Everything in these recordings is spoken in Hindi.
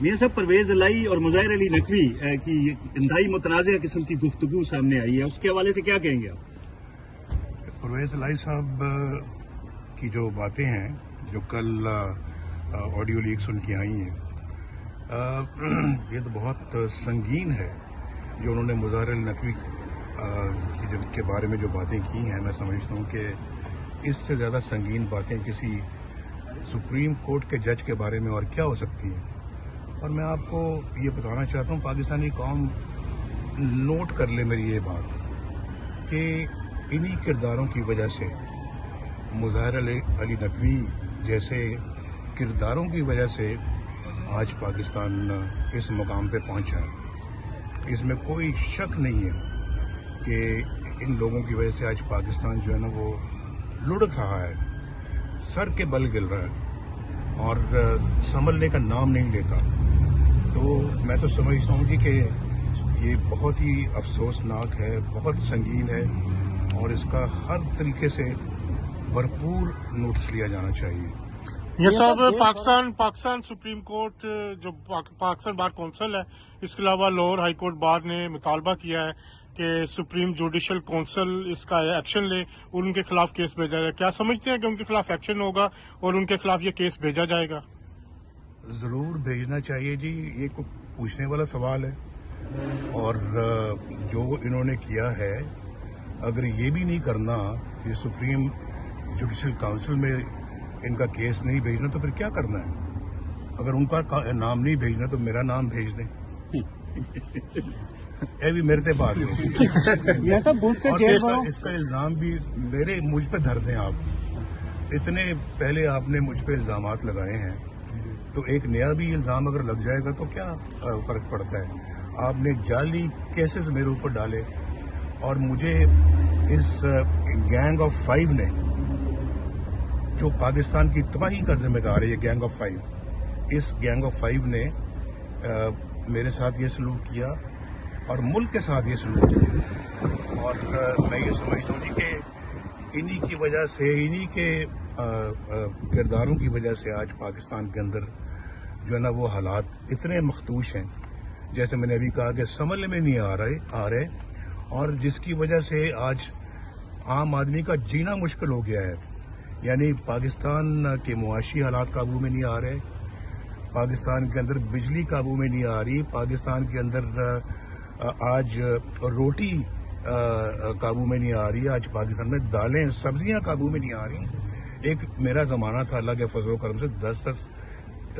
मियां साहब, परवेज इलाही और मुज़ाहिर अली नकवी की इंतहाई मुतनाज़िया किस्म की गुफ्तगू सामने आई है, उसके हवाले से क्या कहेंगे आप? परवेज इलाही साहब की जो बातें हैं, जो कल ऑडियो लीक्स उनकी आई हैं, ये तो बहुत संगीन है जो उन्होंने मुज़ाहिर अली नकवी के बारे में जो बातें की हैं। मैं समझता हूँ कि इससे ज़्यादा संगीन बातें किसी सुप्रीम कोर्ट के जज के बारे में और क्या हो सकती हैं। और मैं आपको ये बताना चाहता हूँ, पाकिस्तानी कौम नोट कर ले मेरी ये बात कि इन्हीं किरदारों की वजह से, मुज़ाहिर अली नकवी जैसे किरदारों की वजह से आज पाकिस्तान इस मुकाम पे पहुंचा है। इसमें कोई शक नहीं है कि इन लोगों की वजह से आज पाकिस्तान जो है ना वो लुढ़क रहा है, सर के बल गिर रहा है और संभलने का नाम नहीं लेता। तो मैं तो समझता हूँ जी कि ये बहुत ही अफसोसनाक है, बहुत संगीन है और इसका हर तरीके से भरपूर नोटिस लिया जाना चाहिए। ये सब पाकिस्तान सुप्रीम कोर्ट, जो पाकिस्तान बार कौंसिल है, इसके अलावा लाहौर हाई कोर्ट बार ने मुतालबा किया है कि सुप्रीम जुडिशल काउंसिल इसका एक्शन ले और उनके खिलाफ केस भेजा जाए। क्या समझते हैं कि उनके खिलाफ एक्शन होगा और उनके खिलाफ ये केस भेजा जाएगा? जरूर भेजना चाहिए जी, ये कोई पूछने वाला सवाल है। और जो इन्होंने किया है, अगर ये भी नहीं करना, ये सुप्रीम जुडिशल काउंसिल में इनका केस नहीं भेजना, तो फिर क्या करना है? अगर उनका नाम नहीं भेजना तो मेरा नाम भेज दें। ये भी मेरे से बात है। और इसका इल्जाम भी मुझ पे धर दें आप। इतने पहले आपने मुझ पे इल्जामात लगाए हैं, तो एक नया भी इल्जाम अगर लग जाएगा तो क्या फर्क पड़ता है? आपने जाली केसेस मेरे ऊपर डाले और मुझे इस गैंग ऑफ 5 ने, जो पाकिस्तान की तबाही का जिम्मेदार है, ये गैंग ऑफ 5, इस गैंग ऑफ 5 ने मेरे साथ ये सलूक किया और मुल्क के साथ ये सलूक किया। और मैं ये समझता हूँ जी कि इन्हीं की वजह से, इन्हीं के किरदारों की वजह से आज पाकिस्तान के अंदर जो है ना वो हालात इतने मखदूश हैं, जैसे मैंने अभी कहा कि समझ में नहीं आ रहे और जिसकी वजह से आज आम आदमी का जीना मुश्किल हो गया है। यानी पाकिस्तान के मुआशी हालात काबू में नहीं आ रहे, पाकिस्तान के अंदर बिजली काबू में नहीं आ रही, पाकिस्तान के अंदर आज रोटी काबू में नहीं आ रही, आज पाकिस्तान में दालें सब्जियां काबू में नहीं आ रही। एक मेरा जमाना था, अल्लाह के फजल करम से 10-10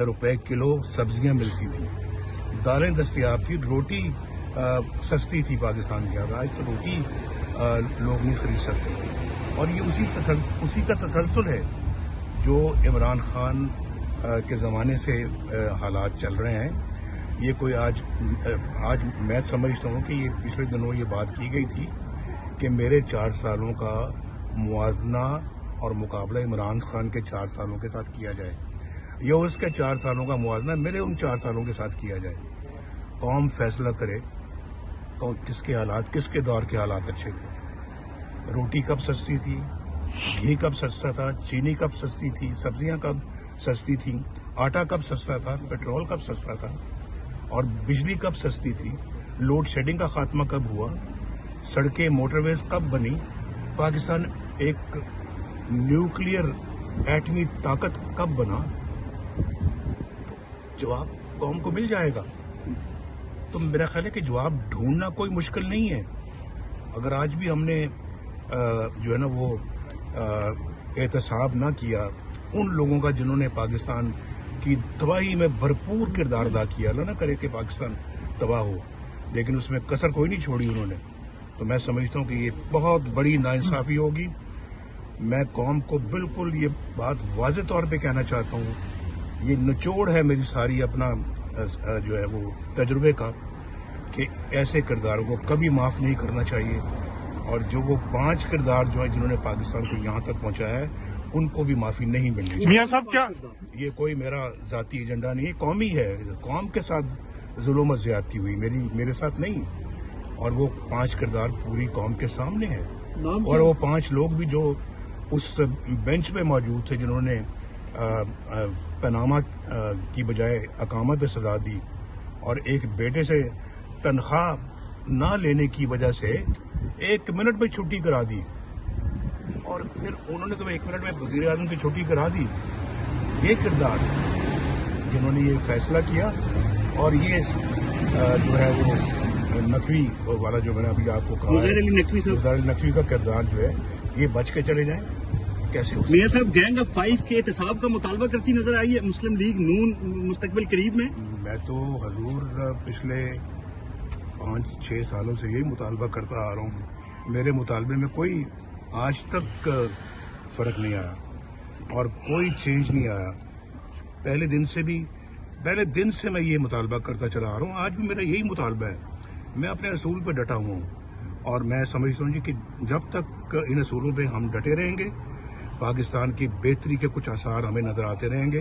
रुपए किलो सब्जियां मिलती थी, दालें दस्तयाब थी, रोटी सस्ती थी पाकिस्तान के अंदर। आज तो रोटी लोग नहीं खरीद सकते और ये उसी का तसलसल है जो इमरान खान के ज़माने से हालात चल रहे हैं। ये कोई आज मैं समझता हूँ कि ये पिछले दिनों ये बात की गई थी कि मेरे 4 सालों का मुआवजना और मुकाबला इमरान खान के 4 सालों के साथ किया जाए, या उसके 4 सालों का मुआवजना मेरे उन 4 सालों के साथ किया जाए। कौम फैसला करे किसके हालात, किसके दौर के हालात अच्छे थे। रोटी कब सस्ती थी, घी कब सस्ता था, चीनी कब सस्ती थी, सब्जियां कब सस्ती थी, आटा कब सस्ता था, पेट्रोल कब सस्ता था और बिजली कब सस्ती थी, लोड शेडिंग का खात्मा कब हुआ, सड़कें मोटरवेज कब बनी, पाकिस्तान एक न्यूक्लियर एटमी ताकत कब बना। तो जवाब कौम को मिल जाएगा। तो मेरा ख्याल है कि जवाब ढूंढना कोई मुश्किल नहीं है। अगर आज भी हमने जो है ना वो एहतसाब ना किया उन लोगों का जिन्होंने पाकिस्तान की तबाही में भरपूर किरदार अदा किया, अल्लाह ना करे कि पाकिस्तान तबाह हो, लेकिन उसमें कसर कोई नहीं छोड़ी उन्होंने, तो मैं समझता हूँ कि ये बहुत बड़ी नाइंसाफी होगी। मैं कौम को बिल्कुल ये बात वाज़ेह तौर पे कहना चाहता हूँ, ये निचोड़ है मेरी सारी अपना जो है वो तजुर्बे का, कि ऐसे किरदारों को कभी माफ़ नहीं करना चाहिए और जो वो 5 किरदार जो है जिन्होंने पाकिस्तान को यहाँ तक पहुँचाया है, उनको भी माफ़ी नहीं मिलनी चाहिए। मियां साहब, क्या ये कोई मेरा जाती एजेंडा नहीं है, कौमी है, कौम के साथ जुल्म और ज्यादती हुई, मेरे साथ नहीं। और वो 5 किरदार पूरी कौम के सामने है और वो 5 लोग भी जो उस बेंच पे मौजूद थे जिन्होंने पनामा की बजाय अकामत पे सजा दी और एक बेटे से तनख्वाह ना लेने की वजह से 1 मिनट में छुट्टी करा दी, और फिर उन्होंने तो 1 मिनट में वज़ीर आज़म की छुट्टी करा दी। ये किरदार जिन्होंने ये फैसला किया, और ये जो है वो नकवी वाला जो मैंने अभी आपको कहा, मुज़ाहिर अली नकवी साहब, मुज़ाहिर अली नकवी का किरदार जो है ये बच के चले जाए कैसे हो सकता है? मियां साहब, गैंग ऑफ 5 के एहतसाब का मुतालबा करती नजर आई है मुस्लिम लीग नून मुस्तकबिल करीब में। मैं तो हजूर पिछले 5-6 सालों से यही मुतालबा करता आ रहा हूँ। मेरे मुतालबे में कोई आज तक फर्क नहीं आया और कोई चेंज नहीं आया। पहले दिन से मैं ये मुतालबा करता चला आ रहा हूँ। आज भी मेरा यही मुतालबा है। मैं अपने असूल पर डटा हुआ हूँ और मैं समझता हूँ कि जब तक इन असूलों पे हम डटे रहेंगे, पाकिस्तान की बेहतरी के कुछ आसार हमें नजर आते रहेंगे।